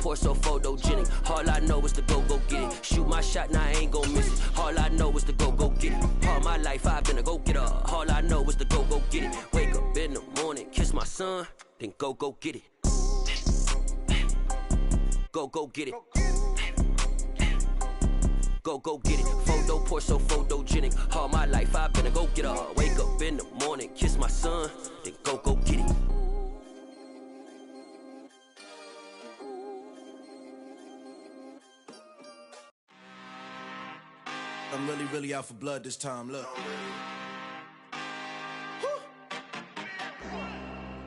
pour so photogenic. All I know is to go get it. Shoot my shot, now I ain't gon' miss it. All I know is to go get it. All my life I've been a go-getter. All I know is to go get it. Wake up in the morning, kiss my son, then go get it. Go get it. Go get it. Photo pour so photogenic. All my life I've been a go-getter. Wake up in the morning, kiss my son, then go get it. I'm really out for blood this time, look.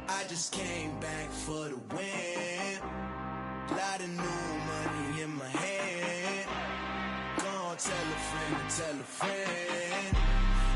I just came back for the win. Lot of new money in my hand. Gonna tell a friend to tell a friend.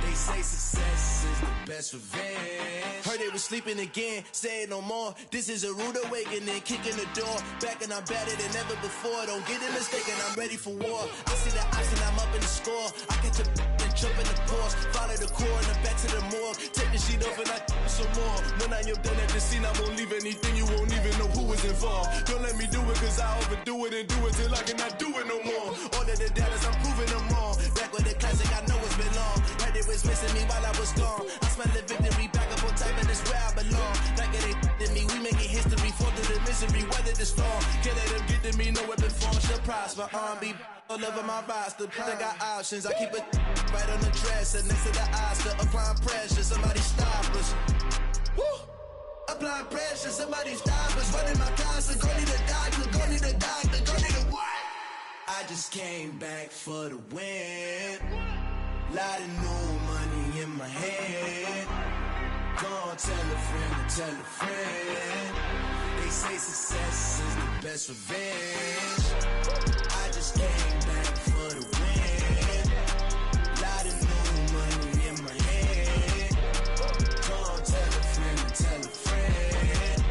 They say success is the best revenge. Heard they was sleeping again, say it no more. This is a rude awakening, kicking the door. Back and I'm better than ever before. Don't get it mistaken, I'm ready for war. I see the option, I'm up in the score. I catch a and jump in the course. Follow the core and the back to the morgue. Take the sheet off and I some more. When I am done at the scene, I won't leave anything. You won't even know who was involved. Don't let me do it, cause I overdo it and do it till I cannot do it no more. All of the doubters, I'm proving them wrong. Back with the classic, I know it's been long. Heard it was missing me while I was gone. I smell the victory back up on time, and it's where I belong. Like it ain't to me, we making history. Fall through the misery, weather the storm. Can't let them get to me, no weapon form shall prosper. R&B all over my roster. I got options, I keep it right on the dresser. Next to the Oscar, applying pressure, somebody stop us. Woo! Applying pressure, somebody stop us. Running my closet, go need a doctor, go need a doctor, go need a what? I just came back for the win. Lot of new money in my hand. Gonna tell a friend to tell a friend. They say success is the best revenge. I just came back for the win. Lot of new money in my hand. Gonna tell a friend to tell a friend.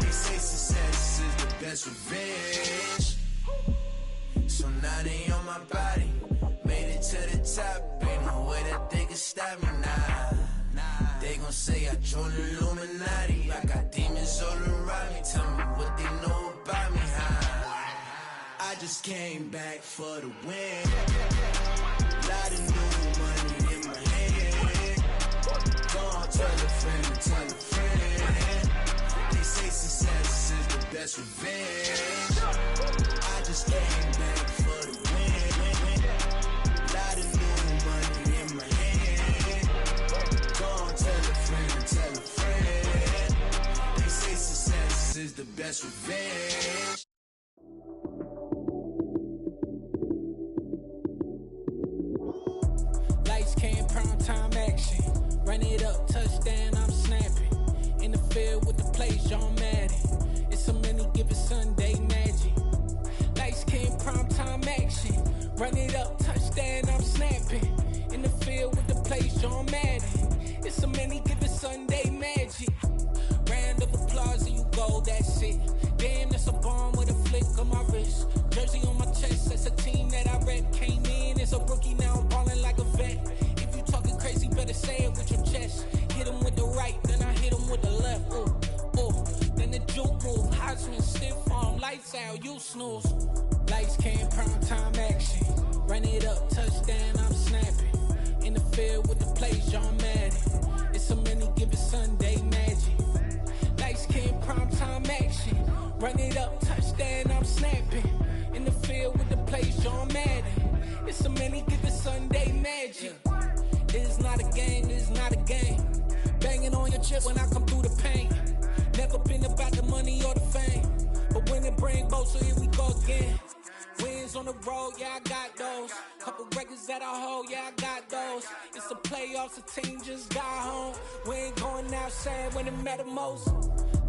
They say success is the best revenge. So now they on my body. Made it to the top, ain't no way that they can stop me now. They gon' say I joined the Illuminati. I got demons all around me. Tell me what they know about me, huh? I just came back for the win. Lot of new money in my hand. Gonna tell a friend to tell a friend. They say success is the best revenge. I just came back for the win. Lot of new money in my hand. Gonna tell a friend to tell a friend. They say success is the best revenge. Lights came, prime time action. Run it up, touchdown, I'm snapping. In the field with the plays, John Madden. It's so many given Sunday magic. Lights came, prime time action. Run it up, touchdown, I'm snapping. In the field with the plays, John Madden. It's so many given Sunday magic. Round of applause and you go, that's it. Damn, that's a bomb with a flick on my wrist. Jersey on my chest, that's a team that I rep. Came in as a rookie, now I'm ballin' like a vet. If you talking crazy, better say it with your chest. Hit him with the right, then I hit him with the left. Ooh, ooh. Then the juke move, Heisman stiff arm, lights out, you snooze. Lights came, prime time action. Run it up, touchdown, I'm snapping. In the field with the plays, John Madden. It's so many given Sunday magic. Lights came, prime time action. Run it up, touchdown, I'm snapping. In the field with the plays, John Madden. It's so many given Sunday magic. This is not a game, this is not a game. Banging on your chip when I come through the pain. Never been about the money or the fame. But when it bring both, so here we go again. Wins on the road, yeah, I got those. Couple records that I hold, yeah, I got those. It's the playoffs, the team just got home. We ain't going outside when it matter most.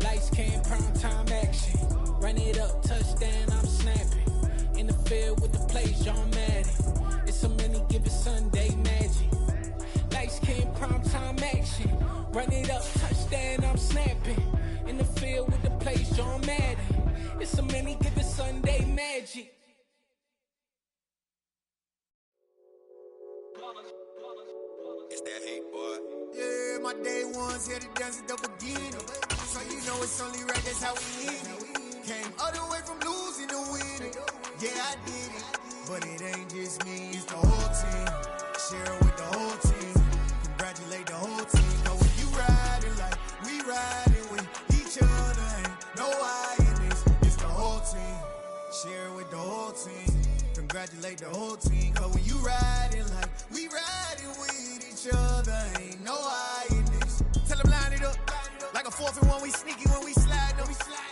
Lights came, prime time action. Run it up, touchdown, I'm snapping. In the field with the plays, John Madden. It's so many given Sunday magic. Lights came, prime time action. Run it up, touchdown, I'm snapping. In the field with the plays, John Madden. It's so many given Sunday magic. It's that hate, boy. Yeah, my day ones here to dance at the beginning. So you know it's only right, that's how we live. Came all the way from losing to winning. Yeah, I did it. But it ain't just me, it's the whole team. Share it with the whole team. Congratulate the whole team. Cause when you riding like we riding with each other, ain't no I in this. It's the whole team. Share it with the whole team. Congratulate the whole team. Cause when you riding like we riding with each other, ain't no I in this. Tell them line it up. Like a 4th and 1, we sneaky when we slide them.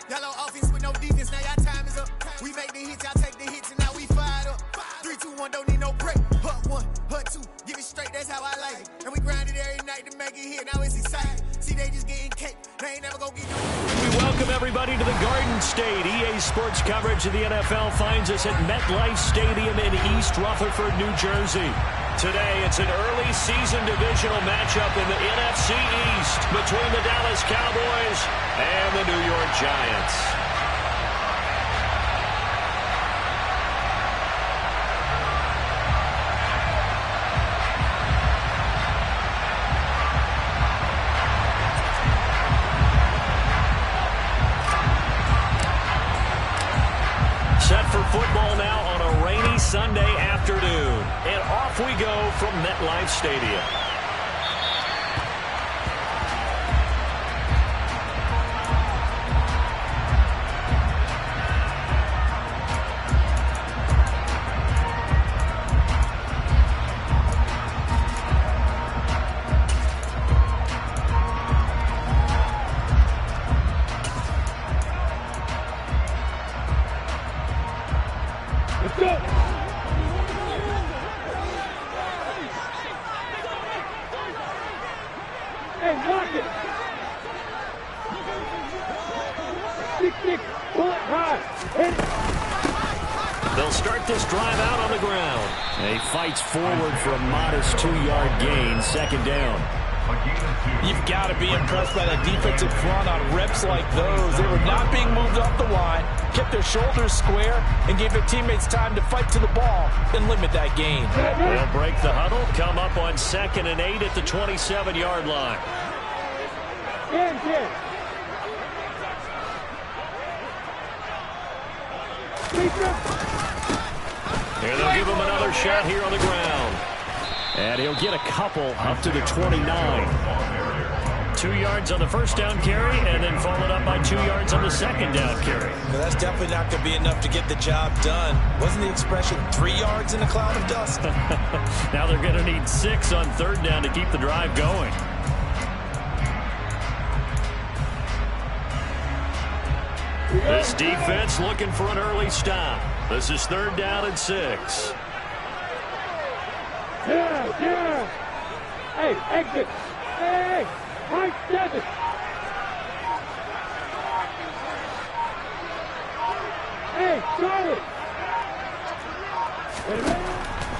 Y'all on offense with no defense, now y'all time is up. We make the hits, y'all take the hits, and now we fired up. 3, 2, 1, don't need no break. Hut 1, hut 2, give it straight, that's how I like it. And we grind it every night to make it hit, now it's exciting. See, they just getting cake, they ain't never gonna get no. We welcome everybody to the Garden State. EA Sports coverage of the NFL finds us at MetLife Stadium in East Rutherford, New Jersey. Today, it's an early season divisional matchup in the NFC East between the Dallas Cowboys and the New York Giants. Set for football now on a rainy Sunday afternoon. And off we go from MetLife Stadium. Let's go! Hey, lock it! 6-6, pull it high, hit it! They'll start this drive out on the ground. And he fights forward for a modest 2-yard gain, second down. You've got to be impressed by that defensive front on reps like those. They were not being moved off the line, kept their shoulders square, and gave their teammates time to fight to the ball and limit that gain. They'll break the huddle, come up on 2nd and 8 at the 27-yard line. Here they'll give him another shot here on the ground. And he'll get a couple up to the 29. 2 yards on the first down carry, and then followed up by 2 yards on the second down carry. Well, that's definitely not going to be enough to get the job done. Wasn't the expression 3 yards in a cloud of dust? Now they're going to need 6 on 3rd down to keep the drive going. This defense looking for an early stop. This is 3rd down and 6. Yeah! Hey, exit! Hey! Right 7! Hey, Charlie!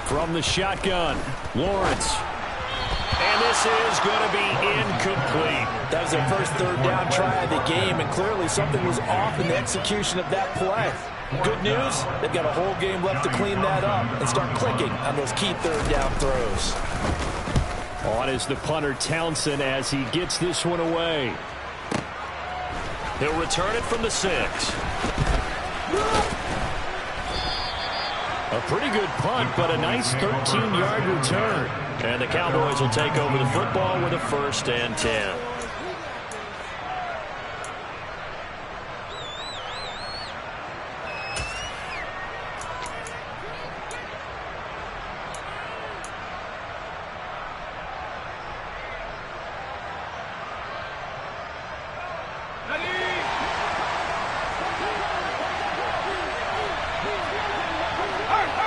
From the shotgun, Lawrence. And this is going to be incomplete. That was their first 3rd down try of the game, and clearly something was off in the execution of that play. Good news, they've got a whole game left to clean that up and start clicking on those key 3rd down throws. On is the punter Townsend as he gets this one away. He'll return it from the 6. A pretty good punt, but a nice 13-yard return. And the Cowboys will take over the football with a 1st and 10.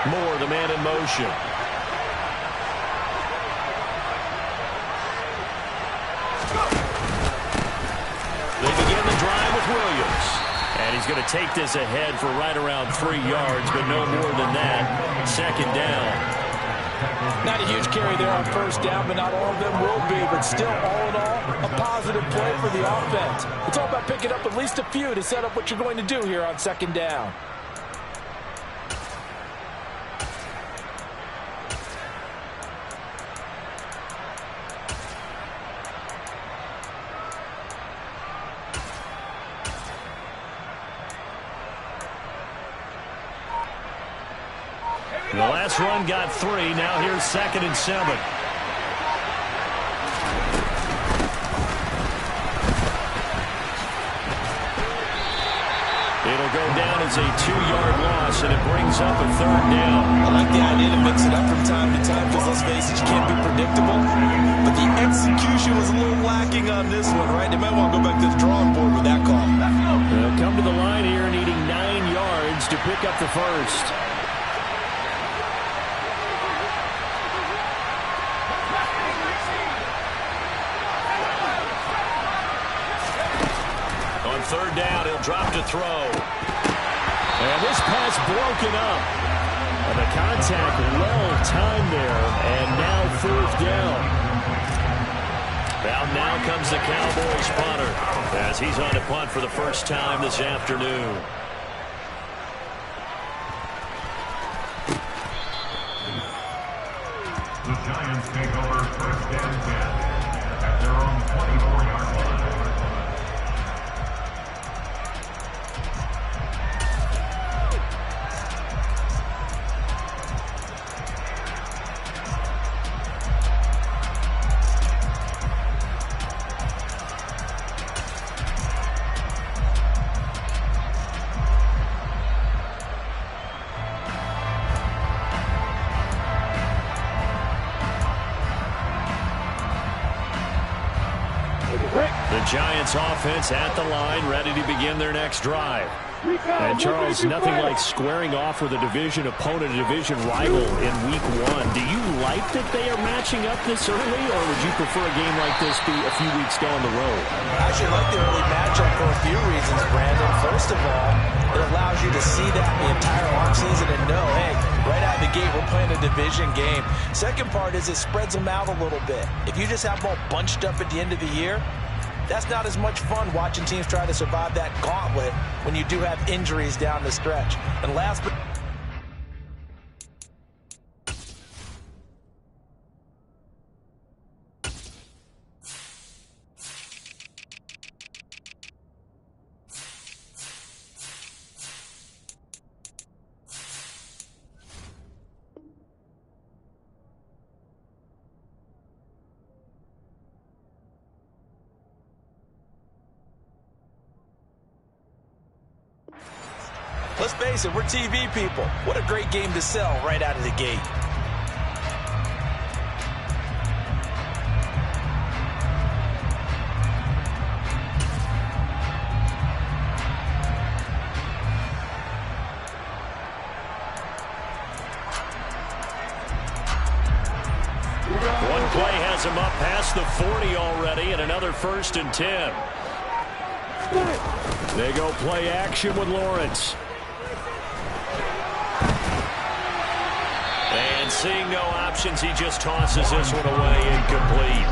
Moore, the man in motion. They begin the drive with Williams. And he's going to take this ahead for right around 3 yards, but no more than that. 2nd down. Not a huge carry there on 1st down, but not all of them will be. But still, all in all, a positive play for the offense. It's all about picking up at least a few to set up what you're going to do here on 2nd down. The last run got 3. Now here's 2nd and 7. It'll go down as a 2-yard loss, and it brings up a 3rd down. I like the idea to mix it up from time to time because, let's face it, you can't be predictable. But the execution was a little lacking on this one, right? They might want to go back to the drawing board with that call. They'll come to the line here needing 9 yards to pick up the first. On 3rd down, he'll drop to throw. And this pass broken up. And the contact well timed there. And now 4th down. Now comes the Cowboys punter as he's on to punt for the first time this afternoon. The Giants take over 1st and 10 at their own 24-yard line. The Giants offense at the line, ready to begin their next drive. And Charles, nothing like squaring off with a division opponent, a division rival in week 1. Do you like that they are matching up this early, or would you prefer a game like this be a few weeks down the road? I actually like the early matchup for a few reasons, Brandon. First of all, it allows you to see that the entire offseason and know, hey, right out of the gate, we're playing a division game. Second part is it spreads them out a little bit. If you just have them all bunched up at the end of the year, that's not as much fun watching teams try to survive that gauntlet when you do have injuries down the stretch. And last but let's face it, we're TV people. What a great game to sell right out of the gate. One play has him up past the 40 already, and another 1st and 10. They go play action with Lawrence. And seeing no options, he just tosses this one away, incomplete.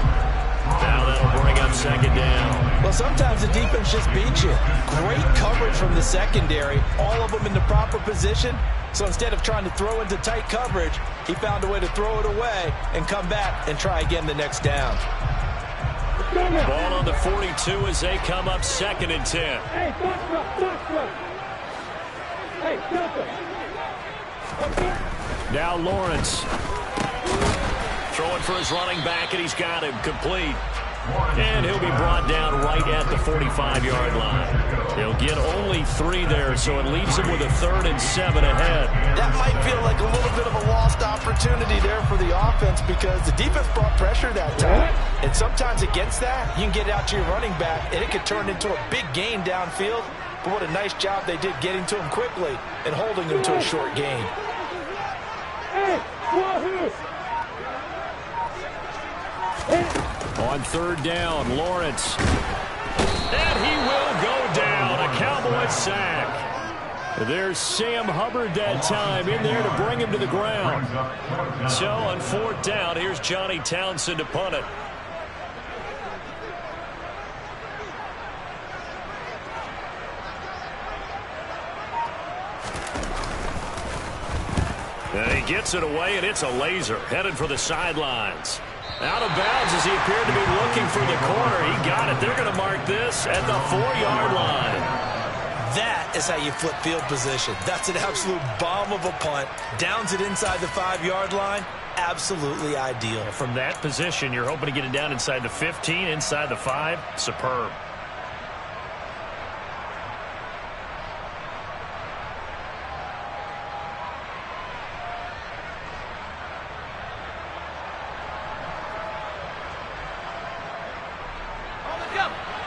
Now that'll bring up 2nd down. Well, sometimes the defense just beats you. Great coverage from the secondary, all of them in the proper position. So instead of trying to throw into tight coverage, he found a way to throw it away and come back and try again the next down. Ball on the 42 as they come up 2nd and 10. Hey, Now Lawrence. Throwing for his running back, and he's got him complete. And he'll be brought down right at the 45-yard line. He'll get only 3 there, so it leaves him with a 3rd and 7 ahead. That might feel like a little bit of a lost opportunity there for the offense because the defense brought pressure that time. And sometimes against that, you can get it out to your running back, and it could turn into a big gain downfield. But what a nice job they did getting to him quickly and holding him to a short gain. On 3rd down, Lawrence. And he will go down. A Cowboy sack. There's Sam Hubbard that time in there to bring him to the ground. So on 4th down, here's Johnny Townsend to punt it. And he gets it away, and it's a laser headed for the sidelines. Out of bounds as he appeared to be looking for the corner. He got it. They're going to mark this at the 4-yard line. That is how you flip field position. That's an absolute bomb of a punt. Downs it inside the 5-yard line. Absolutely ideal. From that position, you're hoping to get it down inside the 15, inside the 5. Superb.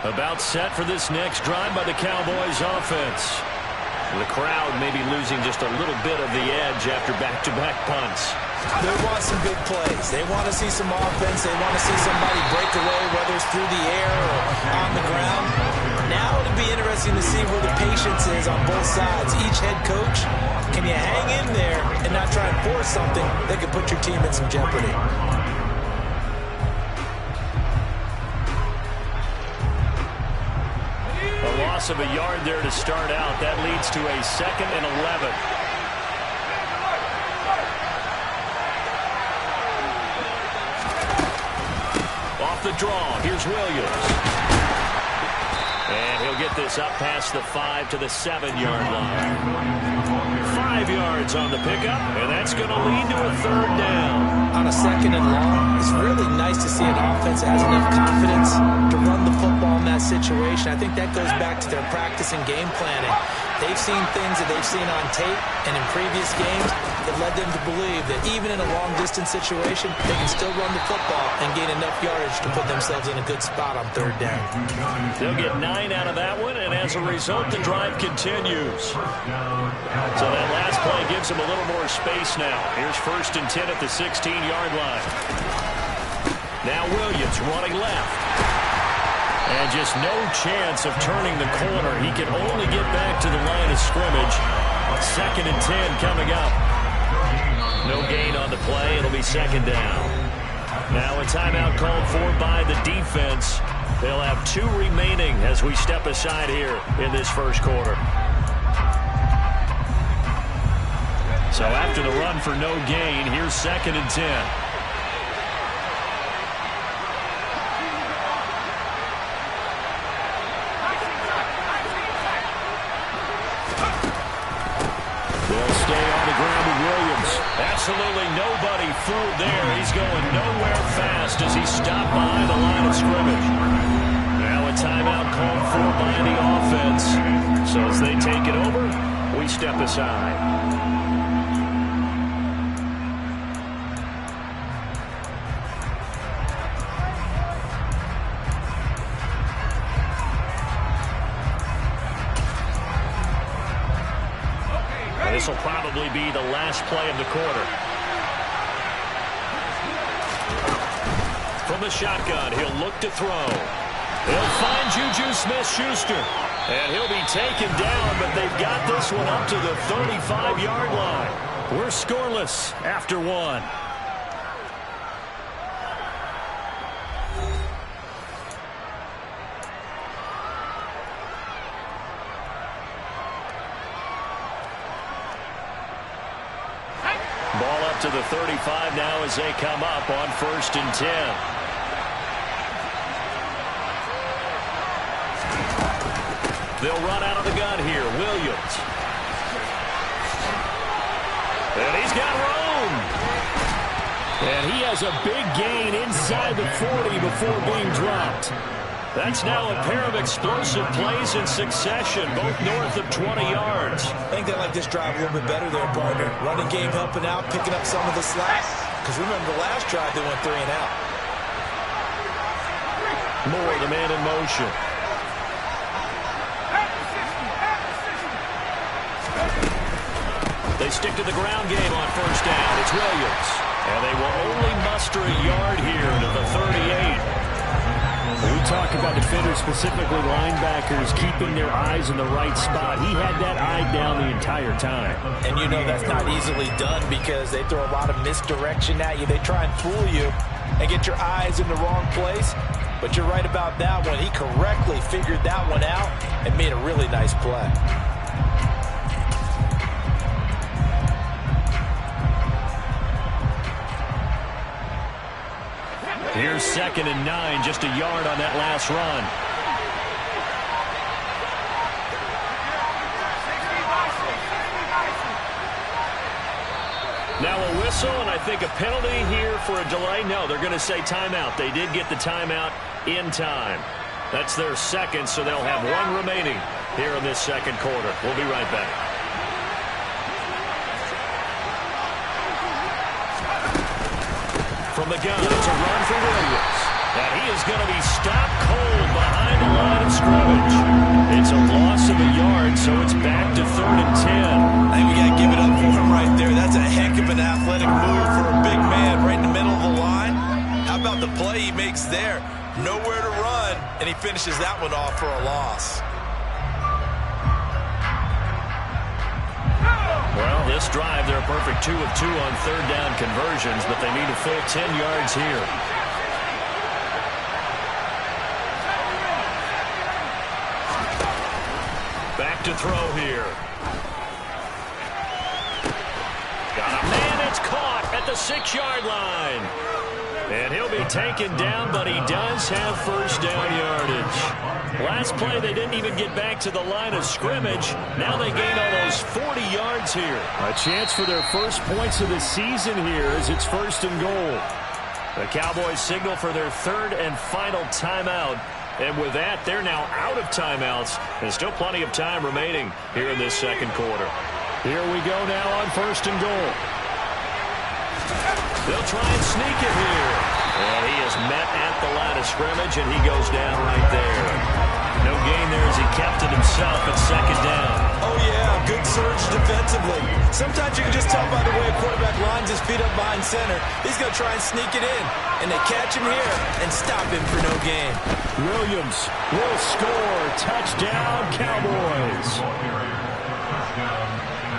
About set for this next drive by the Cowboys offense. The crowd may be losing just a little bit of the edge after back-to-back punts. They want some big plays. They want to see some offense. They want to see somebody break away, whether it's through the air or on the ground. Now it'll be interesting to see where the patience is on both sides. Each head coach, can you hang in there and not try and force something that could put your team in some jeopardy? A loss of a yard there to start out. That leads to a 2nd and 11. Off the draw, here's Williams. And he'll get this up past the 5 to the 7-yard line. 5 yards on the pickup, and that's going to lead to a 3rd down. On a 2nd and long, it's really nice to see an offense that has enough confidence to run the football in that situation. I think that goes back to their practice and game planning. They've seen things that they've seen on tape and in previous games that led them to believe that even in a long-distance situation, they can still run the football and gain enough yardage to put themselves in a good spot on 3rd down. They'll get 9 out of that one, and as a result, the drive continues. So that last play gives them a little more space now. Here's 1st and 10 at the 16-yard line. Now Williams running left. And just no chance of turning the corner. He can only get back to the line of scrimmage. 2nd and 10 coming up. No gain on the play. It'll be 2nd down. Now a timeout called for by the defense. They'll have 2 remaining as we step aside here in this 1st quarter. So after the run for no gain, here's 2nd and 10. Absolutely nobody fooled there. He's going nowhere fast as he stopped behind the line of scrimmage. Now a timeout called for by the offense. So as they take it over, we step aside. This will probably be the last play of the quarter. From the shotgun, he'll look to throw. He'll find Juju Smith-Schuster. And he'll be taken down, but they've got this one up to the 35-yard line. We're scoreless after 1. Ball up to the 35 now as they come up on 1st and 10. They'll run out of the gun here. Williams. And he's got room. And he has a big gain inside the 40 before being dropped. That's now a pair of explosive plays in succession, both north of 20 yards. I think they like this drive a little bit better there, partner. Running game helping out, picking up some of the slack. Because remember the last drive, they went 3 and out. Moore, the man in motion. They stick to the ground game on 1st down. It's Williams. And they will only muster a yard here to the 38. We talk about defenders, specifically linebackers, keeping their eyes in the right spot. He had that eye down the entire time. And you know that's not easily done because they throw a lot of misdirection at you. They try and fool you and get your eyes in the wrong place. But you're right about that one. He correctly figured that one out and made a really nice play. Here's 2nd and 9, just a yard on that last run. Now a whistle, and I think a penalty here for a delay. No, they're going to say timeout. They did get the timeout in time. That's their second, so they'll have one remaining here in this second quarter. We'll be right back. From the gun, it's a run for Williams. And he is going to be stopped cold behind the line of scrimmage. It's a loss of a yard, so it's back to 3rd and 10. I think we got to give it up for him right there. That's a heck of an athletic move for a big man right in the middle of the line. How about the play he makes there? Nowhere to run, and he finishes that one off for a loss. Well, this drive, they're a perfect 2 of 2 on 3rd down conversions, but they need a full 10 yards here. Back to throw here. Got a man, it's caught at the 6-yard line. And he'll be taken down, but he does have first down yardage. Last play, they didn't even get back to the line of scrimmage. Now they gain almost 40 yards here. A chance for their first points of the season here as it's 1st and goal. The Cowboys signal for their 3rd and final timeout. And with that, they're now out of timeouts. There's still plenty of time remaining here in this second quarter. Here we go now on 1st and goal. They'll try and sneak it here. And he is met at the line of scrimmage, and he goes down right there. No gain there as he kept it himself at 2nd down. Oh, yeah, good surge defensively. Sometimes you can just tell by the way a quarterback lines his feet up behind center. He's going to try and sneak it in. And they catch him here and stop him for no gain. Williams will score. Touchdown, Cowboys.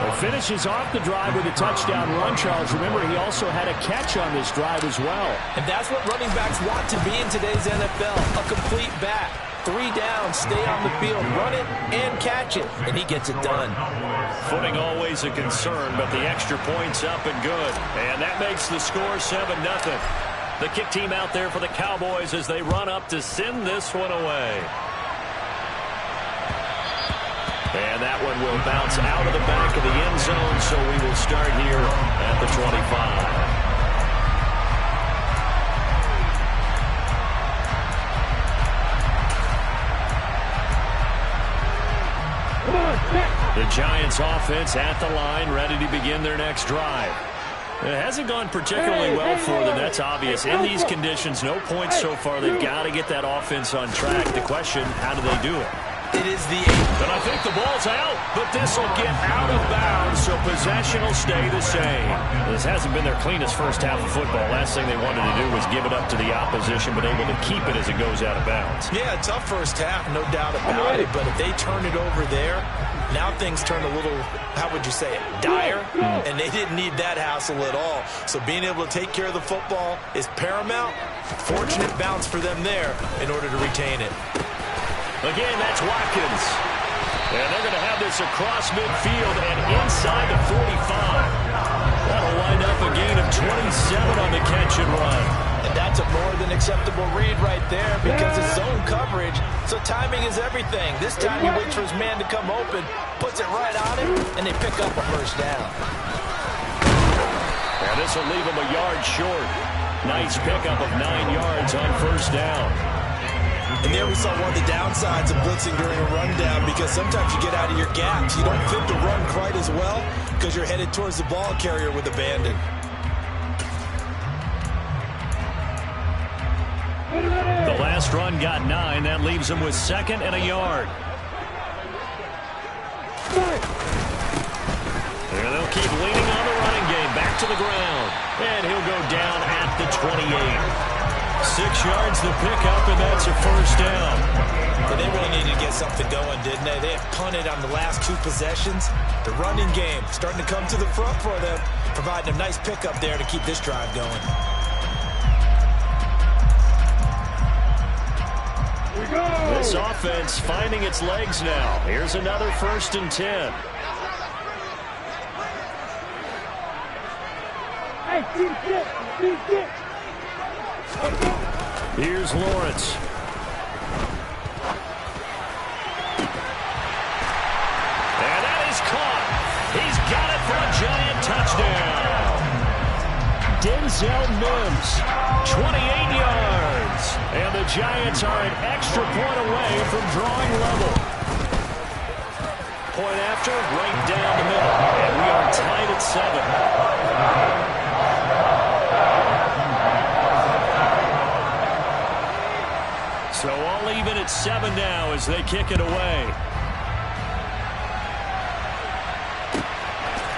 Well, finishes off the drive with a touchdown run, Charles. Remember, he also had a catch on this drive as well. And that's what running backs want to be in today's NFL, a complete back. 3 down, stay on the field, run it, and catch it. And he gets it done. Footing always a concern, but the extra point's up and good. And that makes the score 7-0. The kick team out there for the Cowboys as they run up to send this one away. And that one will bounce out of the back of the end zone, so we will start here at the 25. The Giants offense at the line, ready to begin their next drive. It hasn't gone particularly well for them, that's obvious. In these conditions, no points so far. They've got to get that offense on track. The question, how do they do it? It is the 8th. But I think the ball's out, but this will get out of bounds, so possession will stay the same. This hasn't been their cleanest first half of football. Last thing they wanted to do was give it up to the opposition, but able to keep it as it goes out of bounds. Yeah, tough first half, no doubt about it, but if they turn it over there, now things turn a little, how would you say it, dire, and they didn't need that hassle at all. So being able to take care of the football is paramount. Fortunate bounce for them there in order to retain it. Again, that's Watkins. And they're going to have this across midfield and inside the 45. That'll wind up a gain of 27 on the catch and run. And that's a more than acceptable read right there because it's zone coverage, so timing is everything. This time he waits for his man to come open, puts it right on him, and they pick up a first down. And this will leave him a yard short. Nice pickup of 9 yards on first down. And there we saw one of the downsides of blitzing during a rundown because sometimes you get out of your gaps. You don't fit the run quite as well because you're headed towards the ball carrier with abandon. The last run got 9. That leaves him with 2nd and a yard. And they'll keep leaning on the running game. Back to the ground. And he'll go down at the 28. 6 yards the pickup, and that's a first down. But they really needed to get something going, didn't they? They have punted on the last 2 possessions. The running game starting to come to the front for them, providing a nice pickup there to keep this drive going. This offense finding its legs now. Here's another 1st and 10. Hey, keep it. Here's Lawrence. And that is caught. He's got it for a Giant touchdown. Denzel Mims, 28 yards. And the Giants are an extra point away from drawing level. Point after, right down the middle. And we are tied at 7. So all even at 7 now as they kick it away.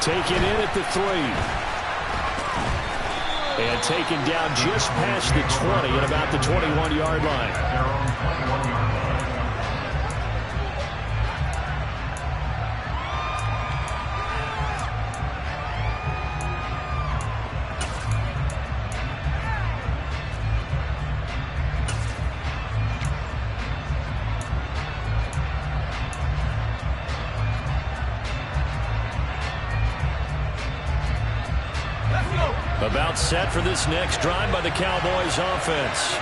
Taken in at the 3. And taken down just past the 20 at about the 21-yard line. About set for this next drive by the Cowboys offense.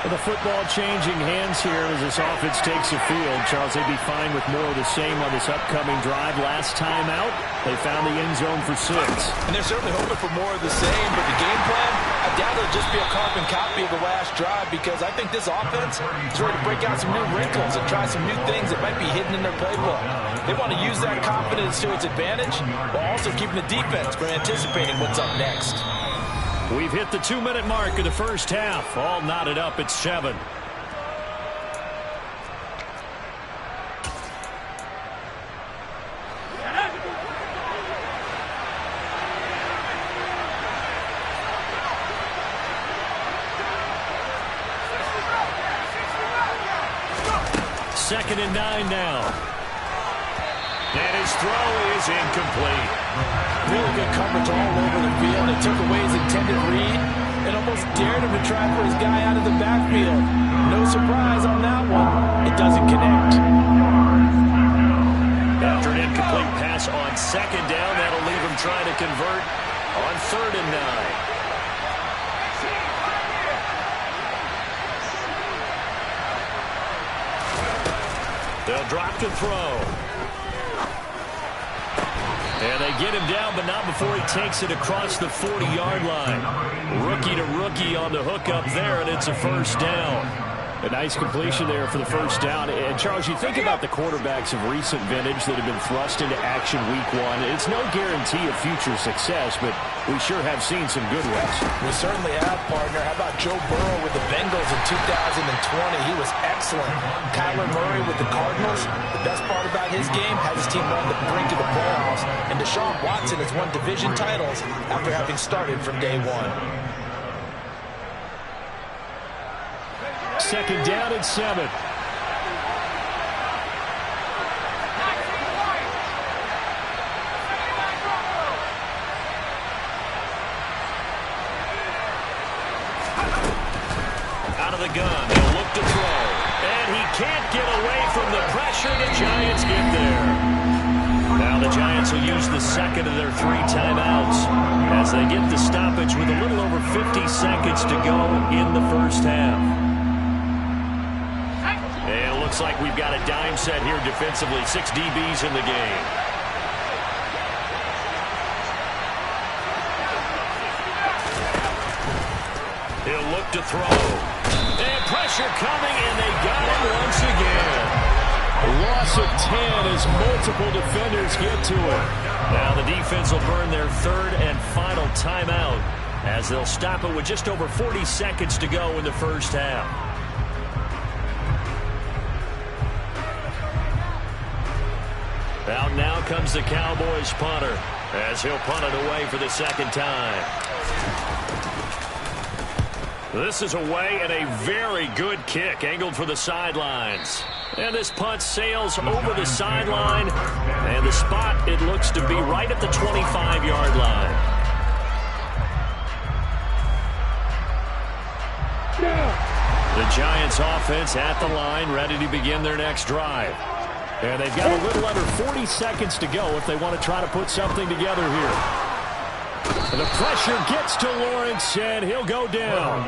With the football changing hands here as this offense takes the field. Charles, they'd be fine with more of the same on this upcoming drive. Last time out, they found the end zone for 6. And they're certainly hoping for more of the same, but the game plan, I doubt it'll just be a carbon copy of the last drive, because I think this offense is ready to break out some new wrinkles and try some new things that might be hidden in their playbook. They want to use that confidence to its advantage while also keeping the defense from anticipating what's up next. We've hit the 2-minute mark of the first half. All knotted up at 7. Second and 9 now. And his throw is incomplete. Really good coverage all over the field. It took away his intended read and almost dared him to try for his guy out of the backfield. No surprise on that one. It doesn't connect. After an incomplete pass on second down, that'll leave him trying to convert on 3rd and 9. They'll drop to throw. And they get him down, but not before he takes it across the 40-yard line. Rookie to rookie on the hook up there, and it's a first down. A nice completion there for the first down. And, Charles, you think about the quarterbacks of recent vintage that have been thrust into action week 1. It's no guarantee of future success, but we sure have seen some good ones. We certainly have, partner. How about Joe Burrow with the Bengals in 2020? He was excellent. Kyler Murray with the Cardinals. The best part about his game, has his team on the brink of the playoffs. And Deshaun Watson has won division titles after having started from day 1. Second down and 7. Out of the gun, they'll look to throw. And he can't get away from the pressure. The Giants get there. Now the Giants will use the second of their 3 timeouts as they get the stoppage with a little over 50 seconds to go in the first half. And it looks like we've got a dime set here defensively. 6 DBs in the game. He'll look to throw. And pressure coming, and they got him once again. Loss of 10 as multiple defenders get to it. Now the defense will burn their 3rd and final timeout as they'll stop it with just over 40 seconds to go in the first half. Out now comes the Cowboys punter as he'll punt it away for the 2nd time. This is away and a very good kick angled for the sidelines. And this punt sails over the sideline. And the spot, it looks to be right at the 25-yard line. The Giants offense at the line, ready to begin their next drive. And they've got a little under 40 seconds to go if they want to try to put something together here. The pressure gets to Lawrence, and he'll go down.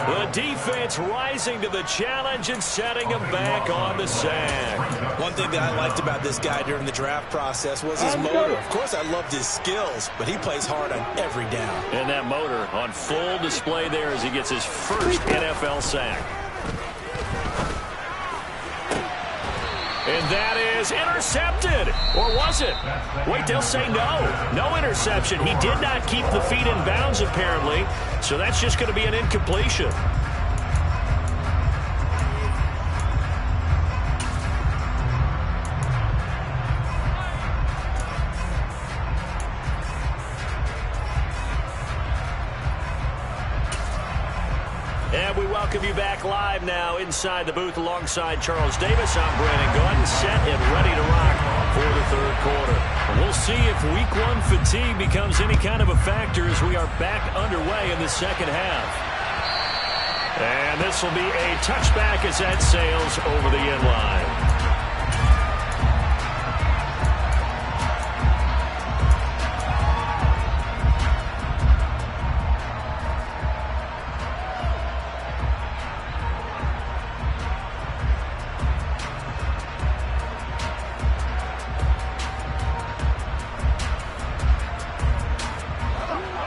The defense rising to the challenge and setting him back on the sack. One thing that I liked about this guy during the draft process was his motor. Of course, I loved his skills, but he plays hard on every down. And that motor on full display there as he gets his first NFL sack. And that is intercepted. Or was it? Wait, they'll say no. No interception. He did not keep the feet in bounds, apparently. So that's just going to be an incompletion. And we welcome you back live now inside the booth alongside Charles Davis. I'm Brandon Gunn, set and ready to rock for the third quarter. And we'll see if week one fatigue becomes any kind of a factor as we are back underway in the second half. And this will be a touchback as that sails over the end line.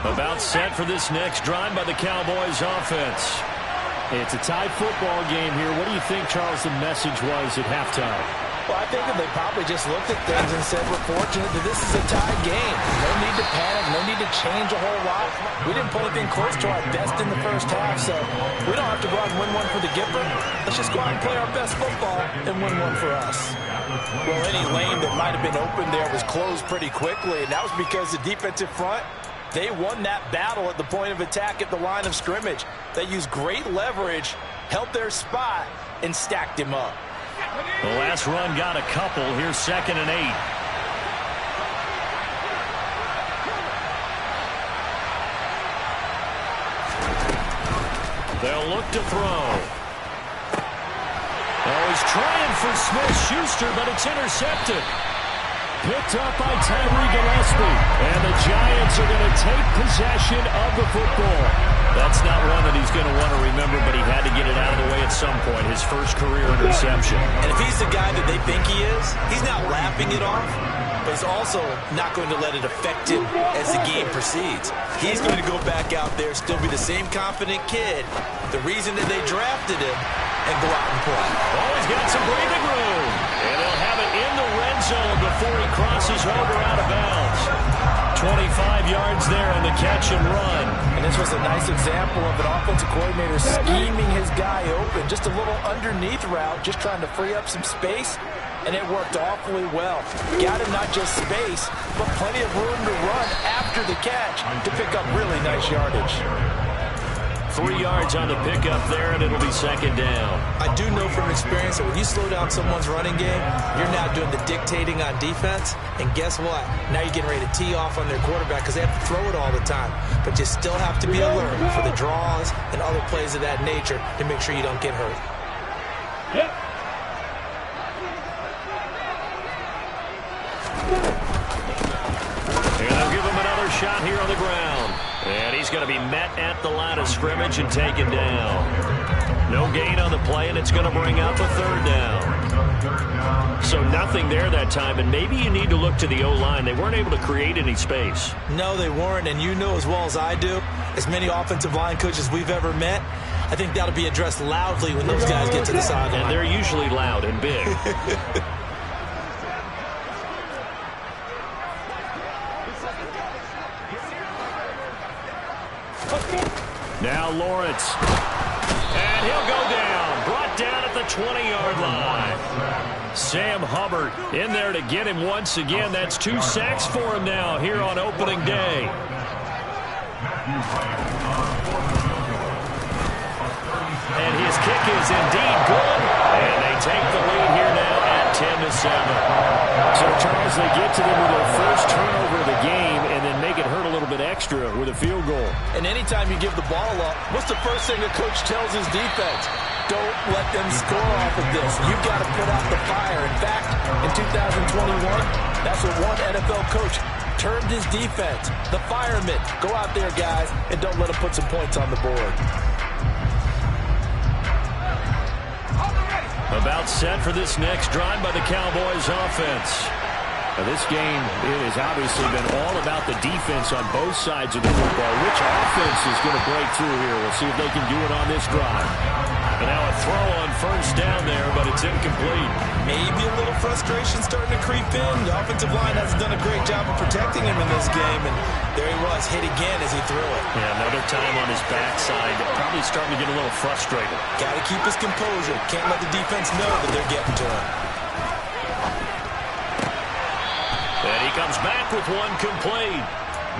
About set for this next drive by the Cowboys offense. It's a tied football game here. What do you think, Charles, the message was at halftime? Well, I think that they probably just looked at things and said, we're fortunate that this is a tied game. No need to panic. No need to change a whole lot. We didn't put anything close to our best in the first half, so we don't have to go out and win one for the Gipper. Let's just go out and play our best football and win one for us. Well, any lane that might have been open there was closed pretty quickly, and that was because the defensive front, they won that battle at the point of attack at the line of scrimmage. They used great leverage, held their spot, and stacked him up. The last run got a couple. Here's 2nd and 8. They'll look to throw. Oh, he's trying for Smith-Schuster, but it's intercepted. Picked up by Tyree Gillespie. And the Giants are going to take possession of the football. That's not one that he's going to want to remember, but he had to get it out of the way at some point. His first career interception. And if he's the guy that they think he is, he's not laughing it off, but he's also not going to let it affect him as the game proceeds. He's going to go back out there, still be the same confident kid, the reason that they drafted him, and go out and play. Oh, he's got some breathing room. And they'll have it in the red zone before he crosses over out of bounds. 25 yards there on the catch and run. And this was a nice example of an offensive coordinator scheming his guy open. Just a little underneath route, just trying to free up some space. And it worked awfully well. Got him not just space, but plenty of room to run after the catch to pick up really nice yardage. 3 yards on the pickup there, and it'll be 2nd down. I do know from experience that when you slow down someone's running game, you're now doing the dictating on defense. And guess what? Now you're getting ready to tee off on their quarterback because they have to throw it all the time. But you still have to be alert for the draws and other plays of that nature to make sure you don't get hurt. Yep. And they'll give him another shot here on the ground. And he's going to be met at the line of scrimmage and taken down. No gain on the play, and it's going to bring up a 3rd down. So nothing there that time, and maybe you need to look to the O-line. They weren't able to create any space. No, they weren't, and you know as well as I do, as many offensive line coaches we've ever met, I think that'll be addressed loudly when those guys get to the sideline. And they're usually loud and big. Now Lawrence. And he'll go down. Brought down at the 20-yard line. Sam Hubbard in there to get him once again. That's 2 sacks for him now here on opening day. And his kick is indeed good. And they take the lead here now at 10-7. So, Charles, they get to them with their first turnover of the game and then make it hurt a little bit extra with a field goal. And anytime you give the ball up, what's the first thing a coach tells his defense? Don't let them score off of this. You've got to put out the fire. In fact, in 2021, that's what one NFL coach turned his defense. The firemen, go out there, guys, and don't let them put some points on the board. About set for this next drive by the Cowboys offense. Now this game, it has obviously been all about the defense on both sides of the football. Which offense is going to break through here? We'll see if they can do it on this drive. And now a throw on first down there, but it's incomplete. Maybe a little frustration starting to creep in. The offensive line hasn't done a great job of protecting him in this game, and there he was, hit again as he threw it. Yeah, another time on his backside. Probably starting to get a little frustrated. Got to keep his composure. Can't let the defense know that they're getting to him. And he comes back with one complete.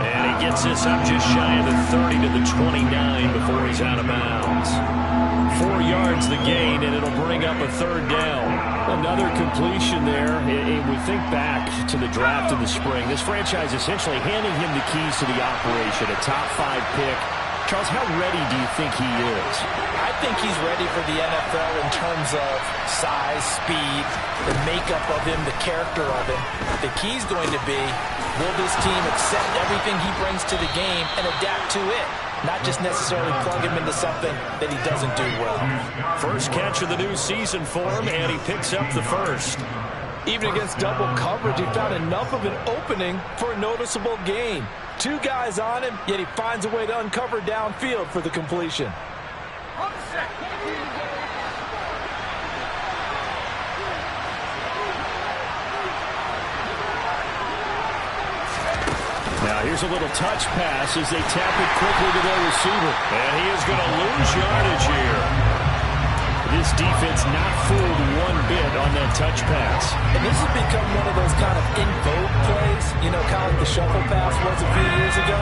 And he gets this up just shy of the 30 to the 29 before he's out of bounds. 4 yards the gain, and it'll bring up a third down. Another completion there. And we think back to the draft in the spring. This franchise essentially handing him the keys to the operation, a top 5 pick. Charles, how ready do you think he is? I think he's ready for the NFL in terms of size, speed, the makeup of him, the character of him. The key's going to be, will this team accept everything he brings to the game and adapt to it? Not just necessarily plug him into something that he doesn't do well. First catch of the new season for him, and he picks up the first. Even against double coverage, he found enough of an opening for a noticeable gain. 2 guys on him, yet he finds a way to uncover downfield for the completion. Now here's a little touch pass as they tap it quickly to their receiver. And he is going to lose yardage here. This defense not fooled one bit on that touch pass. And this has become one of those kind of in vogue plays, you know, kind of like the shuffle pass was a few years ago.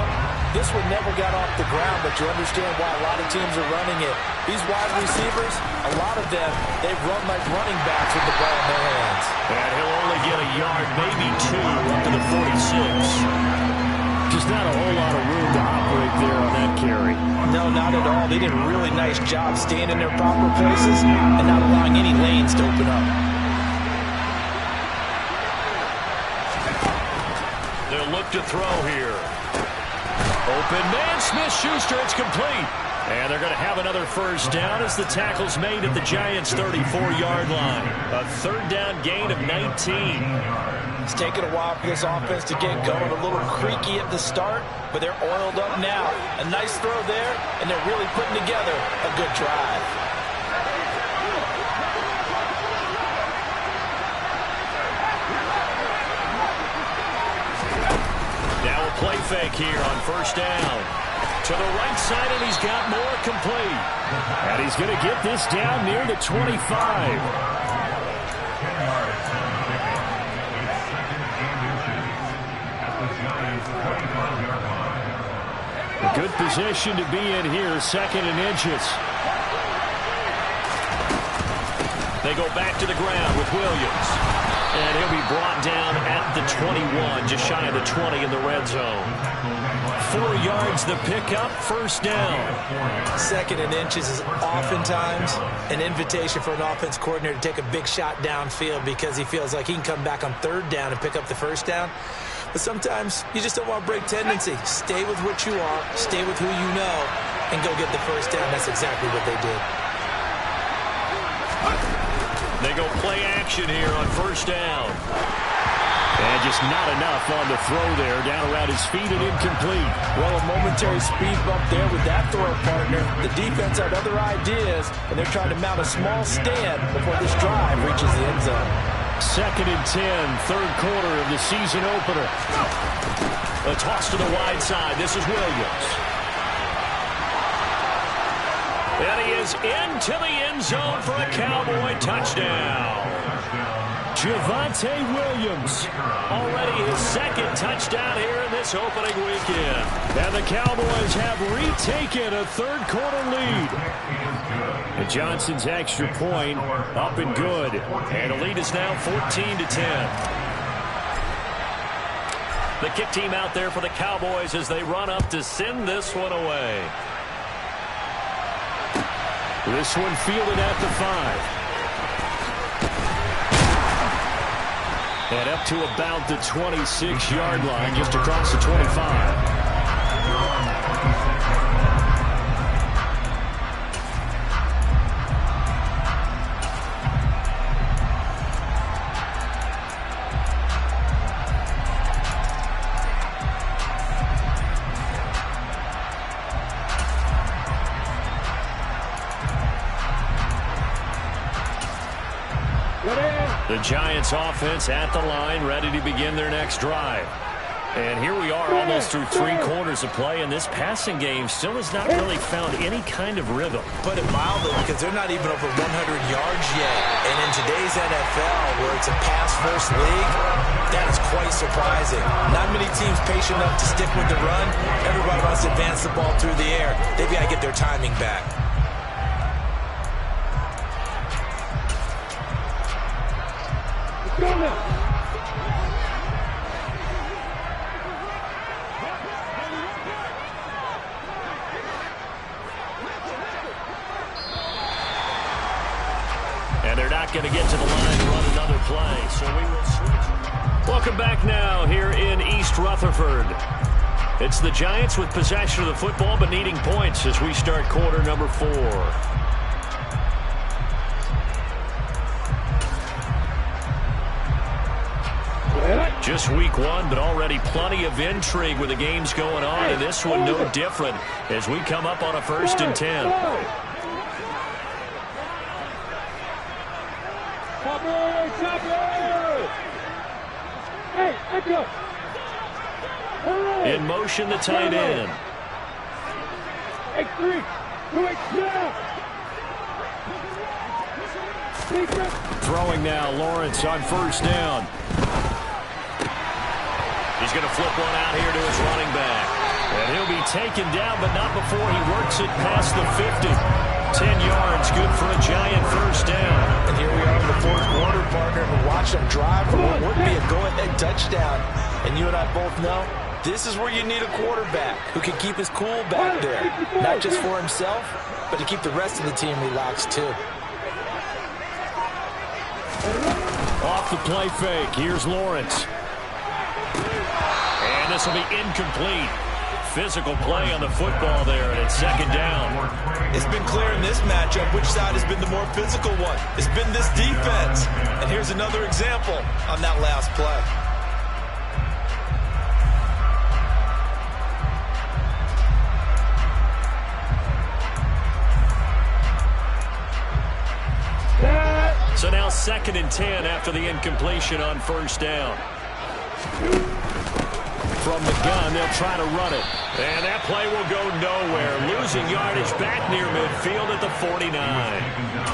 This one never got off the ground, but you understand why a lot of teams are running it. These wide receivers, a lot of them, they run like running backs with the ball in their hands. And he'll only get a yard, maybe 2, up to the 46. Just not a whole lot of room to operate there on that carry. No, not at all. They did a really nice job staying in their proper places and not allowing any lanes to open up. They'll look to throw here. Open man, Smith-Schuster, it's complete. And they're going to have another first down as the tackle's made at the Giants' 34-yard line. A third down gain of 19. It's taken a while for this offense to get going. A little creaky at the start, but they're oiled up now. A nice throw there, and they're really putting together a good drive. Now a play fake here on first down. To the right side, and he's got more complete. And he's going to get this down near the 25. A good position to be in here, 2nd and inches. They go back to the ground with Williams. And he'll be brought down at the 21, just shy of the 20 in the red zone. 4 yards the pickup, first down. 2nd and inches is oftentimes an invitation for an offense coordinator to take a big shot downfield because he feels like he can come back on 3rd down and pick up the first down. But sometimes you just don't want to break tendency. Stay with what you are, stay with who you know, and go get the first down. That's exactly what they did. They go play action here on first down. And just not enough on the throw there, down around his feet and incomplete. Well, a momentary speed bump there with that throw partner. The defense had other ideas, and they're trying to mount a small stand before this drive reaches the end zone. 2nd and 10, 3rd quarter of the season opener. A toss to the wide side. This is Williams. And he is into the end zone for a Cowboy touchdown. Javonte Williams, already his 2nd touchdown here in this opening weekend. And the Cowboys have retaken a 3rd quarter lead. And Johnson's extra point up and good. And the lead is now 14-10. The kick team out there for the Cowboys as they run up to send this one away. This one fielded at the 5. And up to about the 26-yard line, just across the 25. The Giants offense at the line, ready to begin their next drive. And here we are almost through 3 quarters of play, and this passing game still has not really found any kind of rhythm. Put it mildly, because they're not even over 100 yards yet. And in today's NFL, where it's a pass-first league, that is quite surprising. Not many teams patient enough to stick with the run. Everybody wants to advance the ball through the air. They've got to get their timing back. And they're not going to get to the line to run another play, so we will switch. Welcome back now here in East Rutherford. It's the Giants with possession of the football but needing points as we start quarter number 4. Just week 1, but already plenty of intrigue with the games going on, and this one no different as we come up on a 1st and 10. In motion, the tight end. Throwing now, Lawrence on 1st down. He's going to flip one out here to his running back. And he'll be taken down, but not before he works it past the 50. 10 yards, good for a Giant 1st down. And here we are in the 4th quarter, partner, and watch them drive for what would be a go-ahead touchdown. And you and I both know this is where you need a quarterback who can keep his cool back there. Not just for himself, but to keep the rest of the team relaxed too. Off the play fake, here's Lawrence. And this will be incomplete. Physical play on the football there, and it's 2nd down. It's been clear in this matchup which side has been the more physical one. It's been this defense. And here's another example on that last play. So now 2nd and 10 after the incompletion on 1st down. From the gun, they'll try to run it. And that play will go nowhere. Losing yardage back near midfield at the 49.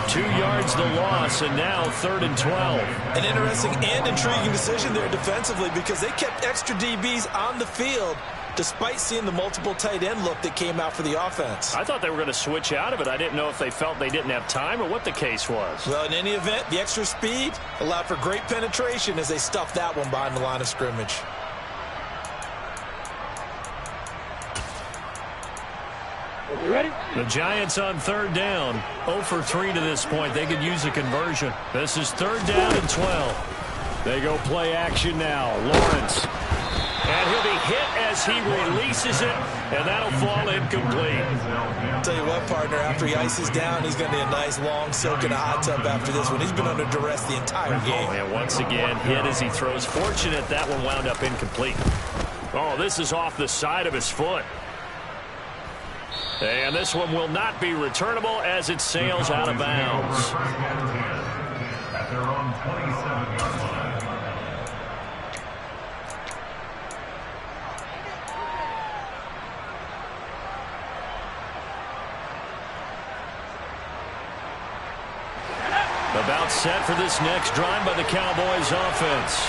2 yards the loss, and now 3rd and 12. An interesting and intriguing decision there defensively because they kept extra DBs on the field despite seeing the multiple tight end look that came out for the offense. I thought they were going to switch out of it. I didn't know if they felt they didn't have time or what the case was. Well, in any event, the extra speed allowed for great penetration as they stuffed that one behind the line of scrimmage. You ready? The Giants on 3rd down. 0 for 3 to this point. They could use a conversion. This is 3rd down and 12. They go play action now. Lawrence. And he'll be hit as he releases it, and that'll fall incomplete. I'll tell you what, partner, after he ices down, he's going to be a nice long soak in a hot tub after this one. He's been under duress the entire game. And once again, hit as he throws. Fortunate that one wound up incomplete. Oh, this is off the side of his foot. And this one will not be returnable as it sails out of bounds. At their own 27-yard line. About set for this next drive by the Cowboys offense.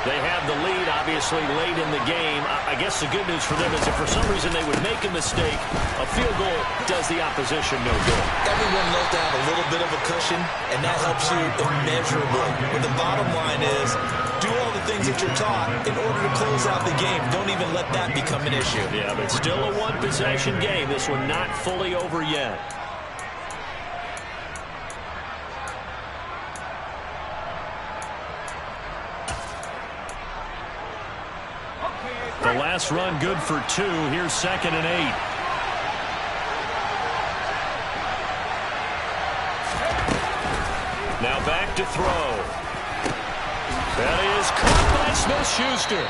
They have the lead, obviously, late in the game. I guess the good news for them is if for some reason they would make a mistake, a field goal does the opposition no good. Everyone knows they have a little bit of a cushion, and that helps you immeasurably. But the bottom line is, do all the things that you're taught in order to close out the game. Don't even let that become an issue. Yeah, but still a one-possession game. This one not fully over yet. pass run good for 2. Here's 2nd and 8. Now back to throw. That is caught by Smith-Schuster.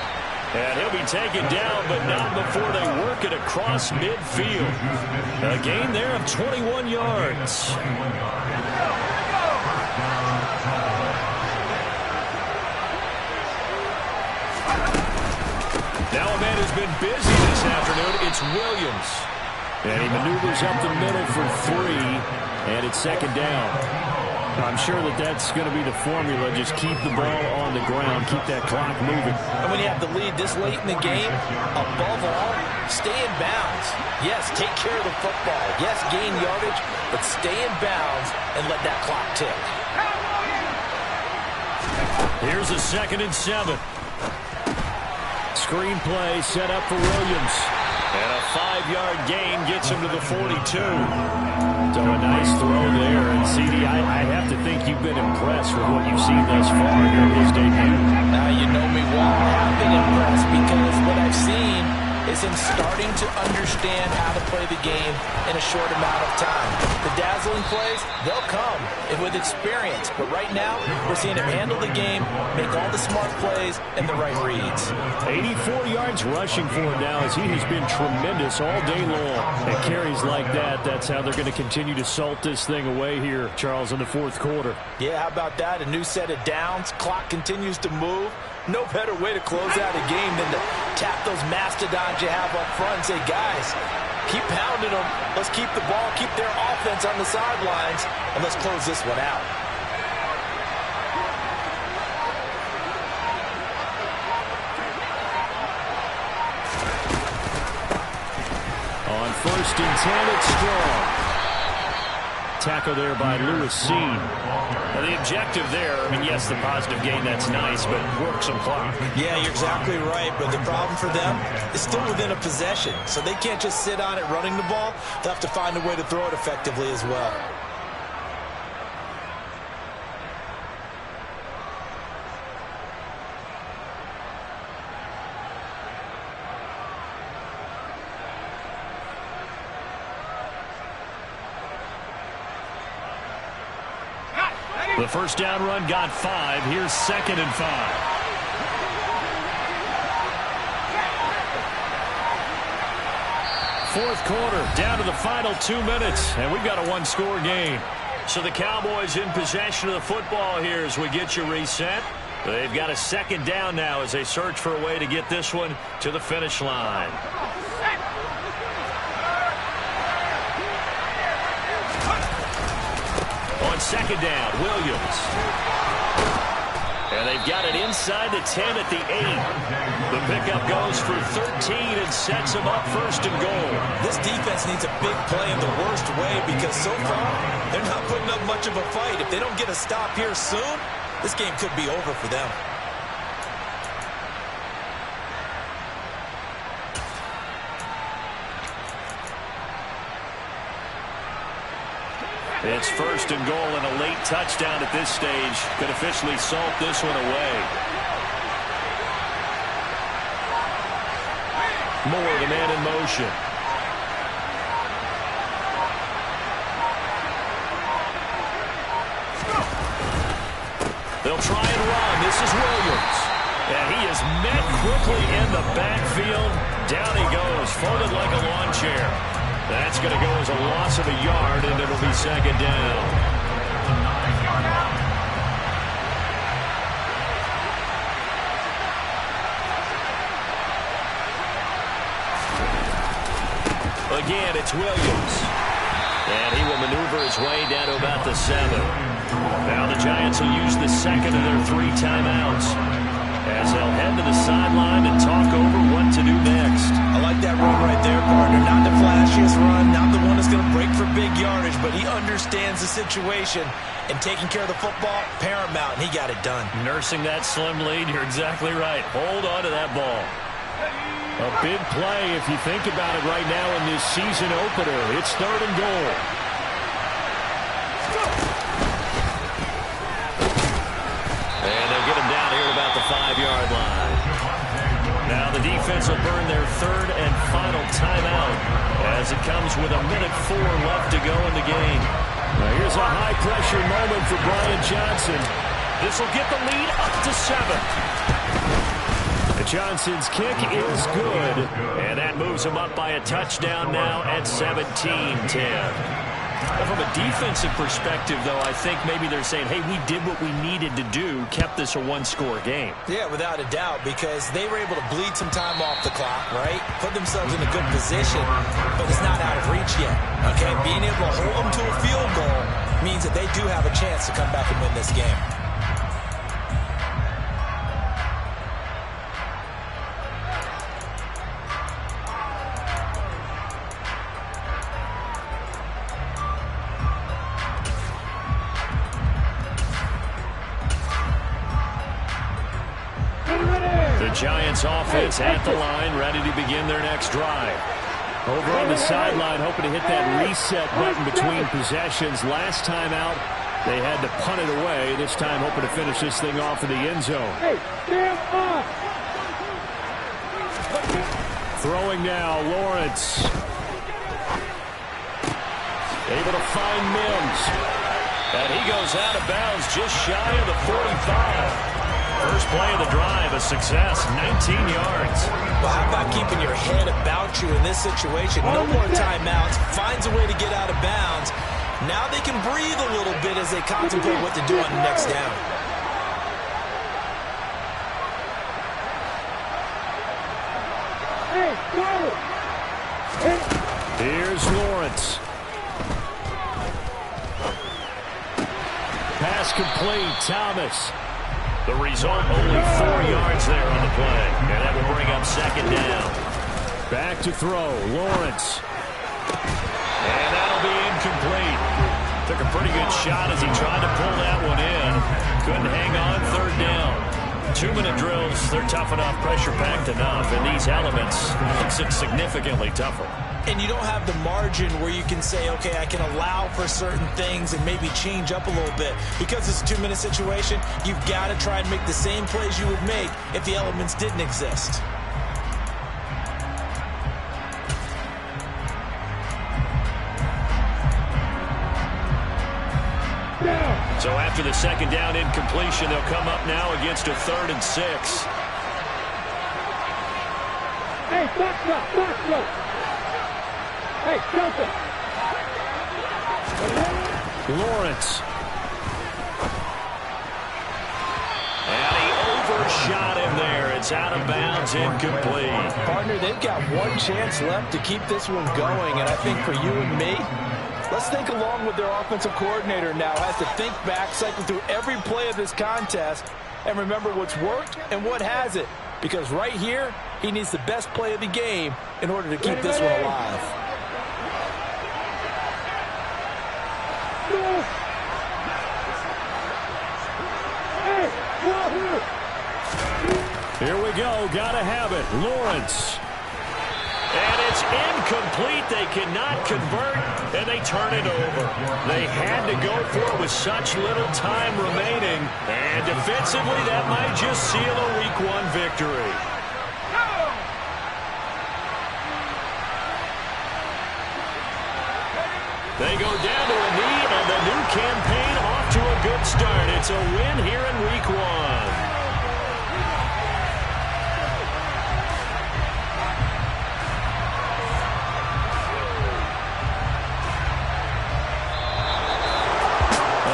And he'll be taken down, but not before they work it across midfield. A gain there of 21 yards. Now a man who's been busy this afternoon, it's Williams. And he maneuvers up the middle for 3, and it's 2nd down. I'm sure that's going to be the formula. Just keep the ball on the ground, keep that clock moving. And when you have the lead this late in the game, above all, stay in bounds. Yes, take care of the football. Yes, gain yardage, but stay in bounds and let that clock tick. Here's a 2nd and 7. Screen play set up for Williams. And a 5-yard gain gets him to the 42. So a nice throw there. And, CD, I have to think you've been impressed with what you've seen thus far during his debut. Now you know me well. I have been impressed because what I've seen is him starting to understand how to play the game in a short amount of time. The dazzling plays, they'll come with experience. But right now, we're seeing him handle the game, make all the smart plays, and the right reads. 84 yards rushing for him now as he has been tremendous all day long. And carries like that, that's how they're going to continue to salt this thing away here, Charles, in the 4th quarter. Yeah, how about that? A new set of downs. Clock continues to move. No better way to close out a game than to tap those mastodons you have up front and say, guys, keep pounding them. Let's keep the ball, keep their offense on the sidelines, and let's close this one out. On 1st and 10, it's Strong. Tackle there by Lewis Seen. Now the objective there, I mean, yes, the positive gain, that's nice, but work some clock. Yeah, you're exactly right, but the problem for them is still within a possession, so they can't just sit on it running the ball. They'll have to find a way to throw it effectively as well. The first down run got 5. Here's 2nd and 5. 4th quarter, down to the final 2 minutes, and we've got a 1-score game. So the Cowboys in possession of the football here as we get you reset. They've got a 2nd down now as they search for a way to get this one to the finish line. On 2nd down, Williams. And they've got it inside the 10 at the 8. The pickup goes for 13 and sets them up 1st and goal. This defense needs a big play in the worst way because so far they're not putting up much of a fight. If they don't get a stop here soon, this game could be over for them. It's 1st and goal, and a late touchdown at this stage could officially salt this one away. Moore, the man in motion. They'll try and run. This is Williams. And he is met quickly in the backfield. Down he goes, folded like a lawn chair. That's going to go as a loss of a yard, and it'll be 2nd down. Again, it's Williams. And he will maneuver his way down to about the 7. Now the Giants will use the 2nd of their 3 timeouts as they'll head to the sideline and talk over what to do next. I like that run right there, partner. Not the flashiest run, not the one that's going to break for big yardage, but he understands the situation, and taking care of the football, paramount, and he got it done. Nursing that slim lead, you're exactly right. Hold on to that ball. A big play if you think about it right now in this season opener. It's 3rd and goal. And they'll get him down here at about the 5-yard line. Now the defense will burn their third and final timeout as it comes with 1:04 left to go in the game. Now here's a high-pressure moment for Brian Johnson. This will get the lead up to 7. Johnson's kick is good, and that moves him up by a touchdown now at 17-10. From a defensive perspective, though, I think maybe they're saying, hey, we did what we needed to do, kept this a one-score game. Yeah, without a doubt, because they were able to bleed some time off the clock, right? Put themselves in a good position, but it's not out of reach yet, okay? Being able to hold them to a field goal means that they do have a chance to come back and win this game. Giants offense at the line, ready to begin their next drive. Over on the sideline, hoping to hit that reset button between possessions. Last time out, they had to punt it away. This time, hoping to finish this thing off in the end zone. Throwing now, Lawrence. Able to find Mims. And he goes out of bounds just shy of the 45. First play of the drive, a success, 19 yards. Well, how about keeping your head about you in this situation? No more timeouts, finds a way to get out of bounds. Now they can breathe a little bit as they contemplate what to do on the next down. Here's Lawrence. Pass complete, Thomas. The result, only 4 yards there on the play. And that will bring up second down. Back to throw, Lawrence. And that'll be incomplete. Took a pretty good shot as he tried to pull that one in. Couldn't hang on, third down. 2-minute drills, they're tough enough, pressure-packed enough. And these elements makes it significantly tougher. And you don't have the margin where you can say, okay, I can allow for certain things and maybe change up a little bit. Because it's a 2-minute situation, you've got to try and make the same plays you would make if the elements didn't exist. So after the second down incompletion, they'll come up now against a 3rd and 6. Hey, box up. Hey, Joseph. Lawrence. And he overshot him there. It's out of bounds, incomplete. Partner, they've got one chance left to keep this one going. And I think for you and me, let's think along with their offensive coordinator now. Has to think back, cycle through every play of this contest, and remember what's worked and what hasn't. Because right here, he needs the best play of the game in order to keep this one alive. Here we go. Gotta have it. Lawrence. And it's incomplete. They cannot convert, and they turn it over. They had to go for it with such little time remaining. And defensively, that might just seal a Week 1 victory. They go down to a knee, and the new campaign off to a good start. It's a win here in Week 1.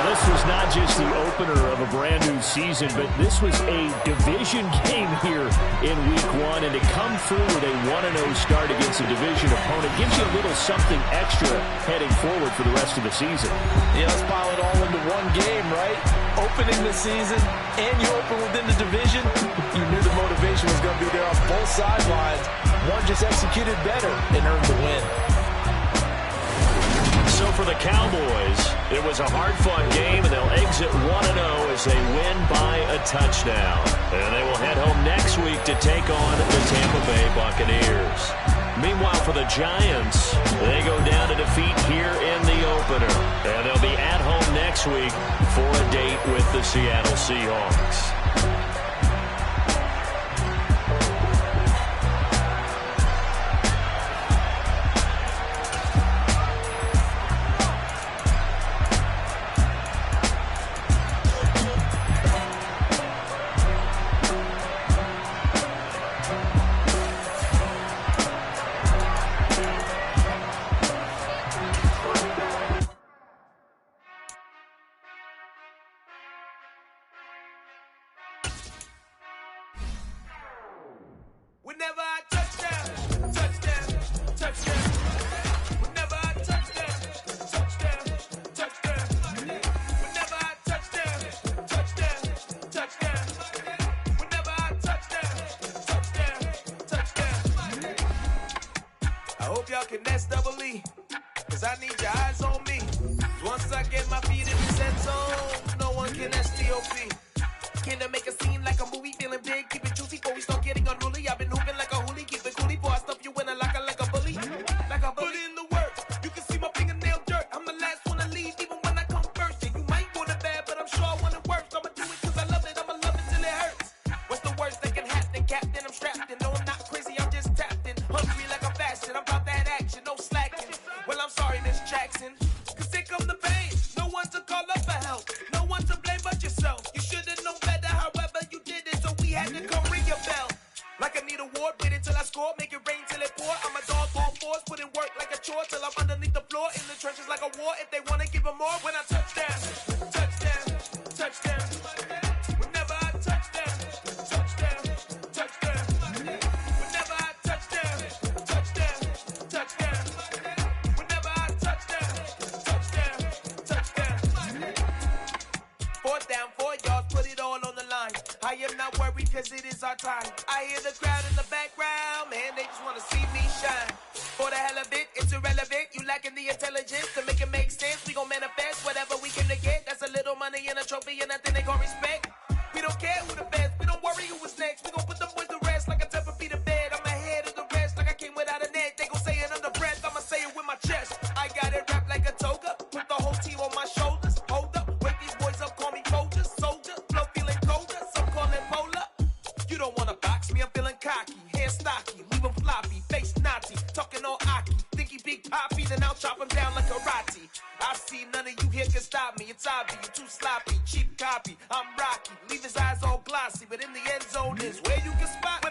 This was not just the opener of a brand new season, but this was a division game here in Week 1, and to come through with a 1-0 start against a division opponent gives you a little something extra heading forward for the rest of the season. Yeah, let's pile it all into one game, right? Opening the season, and you open within the division. You knew the motivation was going to be there on both sidelines. One just executed better and earned the win. So for the Cowboys, it was a hard-fought game, and they'll exit 1-0 as they win by a touchdown. And they will head home next week to take on the Tampa Bay Buccaneers. Meanwhile, for the Giants, they go down to defeat here in the opener. And they'll be at home next week for a date with the Seattle Seahawks. hope y'all can S-double-E, cause I need your eyes on me. Once I get my feet in this end zone, no one can S-T-O-P. Can I make a scene like a movie, feeling big, keep it juicy before we start getting unruly. I've been hooping like a hoolie, keep it coolie, before I stuff you in a locker like a bully. Like a bully. Put in the work, you can see my fingernail dirt. I'm the last one to leave, even when I come first. And you might want it bad, but I'm sure I want it worse. I'ma do it cause I love it, I'ma love it till it hurts. What's the worst that can happen, Captain? I'm strapped in, no I'm not crazy, I'm just tapped in. Hungry like a fashion, I'm about that action, no slacking. Well I'm sorry, Miss Jackson, cause here come the pain. No one to call up for help, no one to blame but yourself. You should've known better, however you did it, so we had to come ring your bell. Like I need a award, wait until I score, make it rain till it pour. I'm a dog, all fours, put in work like a chore till I'm underneath the floor, in the trenches like a war. If they wanna give them more, when I touch down, touchdown, touchdown. Whenever I touch down, touchdown, touchdown. Whenever I touch down, touchdown, touchdown. Whenever I touch down, touchdown, touchdown. 4th down, 4 yards, put it all on the line. I am not worried cause it is our time. I hear the crowd in the background, man, they just wanna see me shine. For the hell of it, it's irrelevant. You lacking the intelligence to make it make sense. We gon' manifest whatever we came to get. That's a little money and a trophy and nothing they gon' respect. We don't care who the best, we don't worry who was next. We gon' put them boys to rest like a 10 feet of bed. I'm ahead of the rest like I came without a net. They gon' say it under breath, I'ma say it with my chest. I got it wrapped like a toga, put the whole team on my shoulders. Hold up, wake these boys up, call me Folger, soldier. Flow feeling colder, some call it polar. You don't wanna box me, I'm feeling cocky. Hair stocky, leave him floppy, face naughty. Talking all aki, think he big poppy, then I'll chop him down like karate. I see none of you here can stop me. It's obvious, you too sloppy, cheap copy. I'm Rocky, leave his eyes all glossy, but in the end zone is where you can spot me.